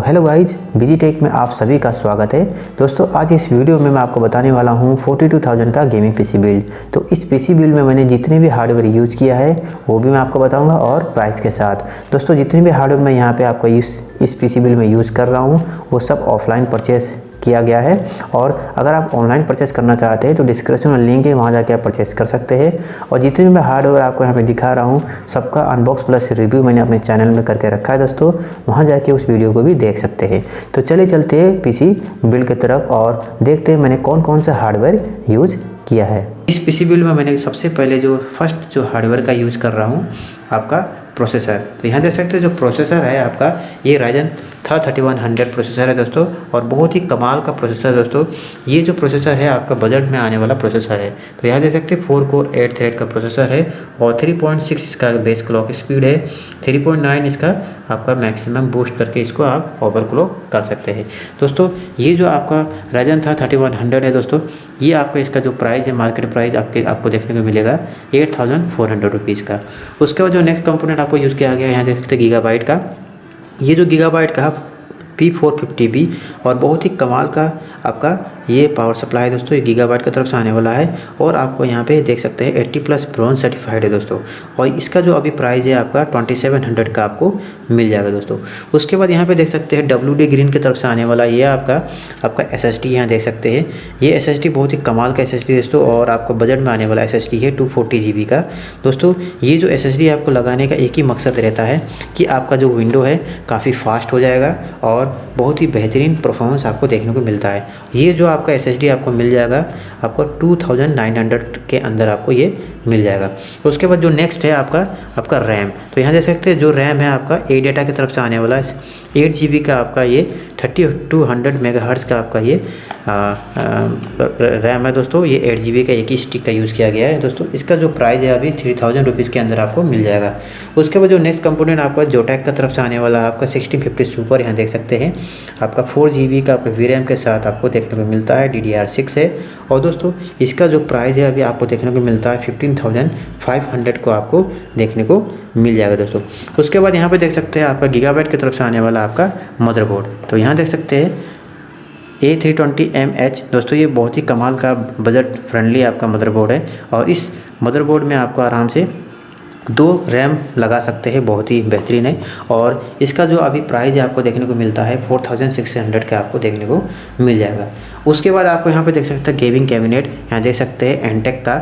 Hello guys, बिजीटेक में आप सभी का स्वागत है। दोस्तों आज इस वीडियो में मैं आपको बताने वाला हूं 42,000 का गेमिंग पीसी बिल्ड। तो इस पीसी बिल्ड में मैंने जितने भी हार्डवेयर यूज़ किया है वो भी मैं आपको बताऊंगा और प्राइस के साथ। दोस्तों जितने भी हार्डवेयर मैं यहां पे आपको इस पीसी बिल्ड में यूज़ कर रहा हूं वो सब ऑफलाइन परचेस किया गया है, और अगर आप ऑनलाइन परचेस करना चाहते हैं तो डिस्क्रिप्शन में लिंक है, वहाँ जाके आप परचेस कर सकते हैं। और जितने भी मैं हार्डवेयर आपको यहाँ पे दिखा रहा हूँ सबका अनबॉक्स प्लस रिव्यू मैंने अपने चैनल में करके रखा है दोस्तों, वहाँ जाके उस वीडियो को भी देख सकते हैं। तो चलिए चलते हैं पीसी बिल्ड की तरफ और देखते हैं मैंने कौन कौन सा हार्डवेयर यूज़ किया है। इस पीसी बिल्ड में मैंने सबसे पहले फर्स्ट जो हार्डवेयर का यूज़ कर रहा हूँ आपका प्रोसेसर। तो यहाँ देख सकते हैं जो प्रोसेसर है आपका ये Ryzen 3100 प्रोसेसर है दोस्तों, और बहुत ही कमाल का प्रोसेसर है दोस्तों। ये जो प्रोसेसर है आपका बजट में आने वाला प्रोसेसर है। तो यहाँ देख सकते हैं 4 कोर 8 थ्रेड का प्रोसेसर है और 3.6 इसका बेस क्लॉक स्पीड है, 3.9 इसका आपका मैक्सिमम बूस्ट करके इसको आप ओवरक्लॉक कर सकते हैं। दोस्तों ये जो आपका Ryzen 3100 है दोस्तों, ये आपका इसका जो प्राइस है मार्केट प्राइस आपको देखने को मिलेगा 8400 रुपीज़ का। उसके बाद जो नेक्स्ट कंपोनेंट आपको यूज़ किया गया है यहाँ देख सकते हैं गीगाबाइट का। ये जो गीगाबाइट का P450B और बहुत ही कमाल का आपका ये पावर सप्लाई है दोस्तों, ये गीगाबाइट की तरफ से आने वाला है। और आपको यहाँ पे देख सकते हैं 80+ ब्रॉन्ज सर्टिफाइड है दोस्तों, और इसका जो अभी प्राइस है आपका 2700 का आपको मिल जाएगा दोस्तों। उसके बाद यहाँ पे देख सकते हैं WD ग्रीन की तरफ से आने वाला ये आपका SSD यहाँ देख सकते हैं। ये SSD बहुत ही कमाल का SSD दोस्तों, और आपको बजट में आने वाला SSD है 240 GB का दोस्तों। ये जो SSD आपको लगाने का एक ही मकसद रहता है कि आपका जो विंडो है काफ़ी फास्ट हो जाएगा और बहुत ही बेहतरीन परफॉर्मेंस आपको देखने को मिलता है। ये जो आपका SSD आपको मिल जाएगा आपको 2900 के अंदर आपको ये मिल जाएगा। तो उसके बाद जो नेक्स्ट है आपका रैम। तो यहाँ देख सकते हैं जो रैम है आपका एडेटा की तरफ से आने वाला है 8 GB का आपका ये 3200 मेगाहर्ट्ज़ का आपका ये रैम है दोस्तों। ये 8 GB का एक ही स्टिक का यूज़ किया गया है दोस्तों। इसका जो प्राइस है अभी 3000 रुपीज़ के अंदर आपको मिल जाएगा। उसके बाद जो नेक्स्ट कंपोनेंट आपका जोटैक की तरफ से आने वाला है आपका 1650 सुपर, यहाँ देख सकते हैं आपका 4 GB का आपका VRAM के साथ आपको देखने को मिलता है, DDR6 है। और दोस्तों इसका जो प्राइस है अभी आपको देखने को मिलता है 15,500 को आपको देखने को मिल जाएगा दोस्तों। उसके बाद यहाँ पे देख सकते हैं आपका गीगाबाइट की तरफ से आने वाला आपका मदरबोर्ड। तो यहाँ देख सकते हैं A320MH दोस्तों, ये बहुत ही कमाल का बजट फ्रेंडली आपका मदरबोर्ड है, और इस मदरबोर्ड में आपको आराम से 2 रैम लगा सकते हैं, बहुत ही बेहतरीन है। और इसका जो अभी प्राइस है आपको देखने को मिलता है 4600 का आपको देखने को मिल जाएगा। उसके बाद आपको यहाँ पे देख सकते हैं गेमिंग कैबिनेट, यहाँ देख सकते हैं एंटेक का,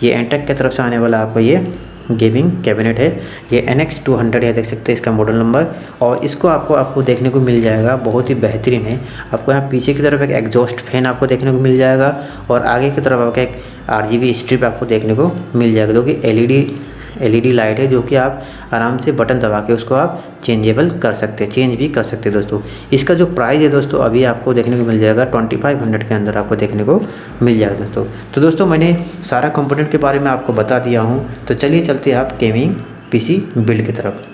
ये एंटेक की तरफ से आने वाला आपको ये गेमिंग कैबिनेट है। ये NX200 है, देख सकते हैं इसका मॉडल नंबर, और इसको आपको देखने को मिल जाएगा, बहुत ही बेहतरीन है। आपको यहाँ पीछे की तरफ एक एग्जॉस्ट फैन आपको देखने को मिल जाएगा, और आगे की तरफ आपका एक RGB स्ट्रिप आपको देखने को मिल जाएगा, जो कि LED लाइट है, जो कि आप आराम से बटन दबा के उसको आप चेंज भी कर सकते हैं दोस्तों। इसका जो प्राइस है दोस्तों अभी आपको देखने को मिल जाएगा 2500 के अंदर आपको देखने को मिल जाएगा दोस्तों। तो दोस्तों मैंने सारा कंपोनेंट के बारे में आपको बता दिया हूँ, तो चलिए चलते हैं आप गेमिंग पीसी बिल्ड की तरफ।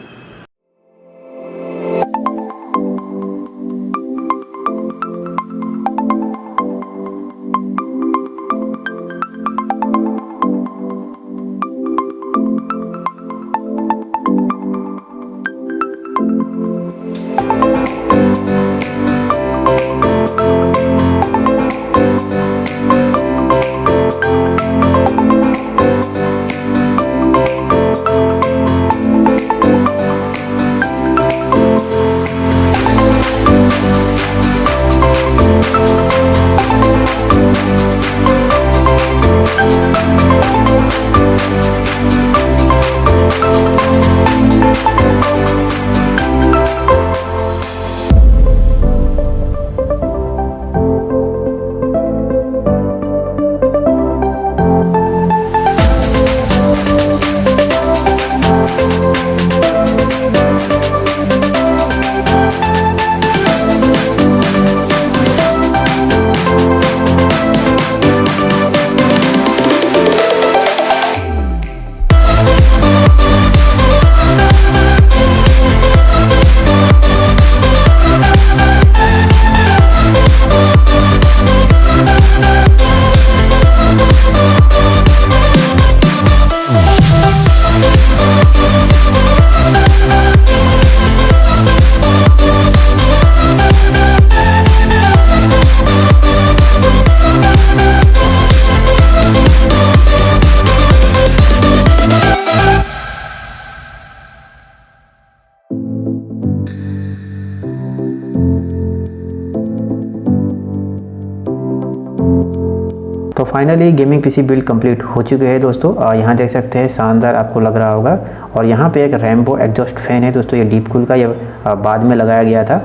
Finally gaming PC build complete हो चुके हैं दोस्तों। यहाँ देख सकते हैं, शानदार आपको लग रहा होगा। और यहाँ पे एक रैम्बो एग्जॉस्ट फैन है दोस्तों, ये डीप कूल का, ये बाद में लगाया गया था।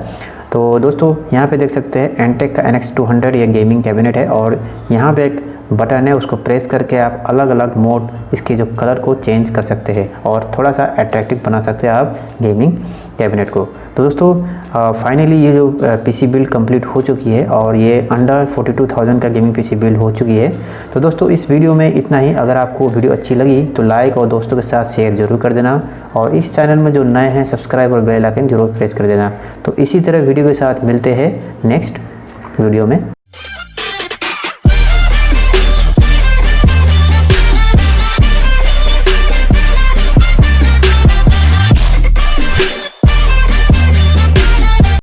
तो दोस्तों यहाँ पे देख सकते हैं एंटेक का NX200 ये गेमिंग कैबिनेट है। और यहाँ पे एक बटन है, उसको प्रेस करके आप अलग अलग मोड इसके जो कलर को चेंज कर सकते हैं और थोड़ा सा अट्रैक्टिव बना सकते हैं आप गेमिंग कैबिनेट को। तो दोस्तों फाइनली ये जो पीसी बिल्ड कंप्लीट हो चुकी है और ये अंडर 42,000 का गेमिंग पीसी बिल्ड हो चुकी है। तो दोस्तों इस वीडियो में इतना ही। अगर आपको वीडियो अच्छी लगी तो लाइक और दोस्तों के साथ शेयर ज़रूर कर देना, और इस चैनल में जो नए हैं सब्सक्राइब और बेल आइकन जरूर प्रेस कर देना। तो इसी तरह वीडियो के साथ मिलते हैं नेक्स्ट वीडियो में।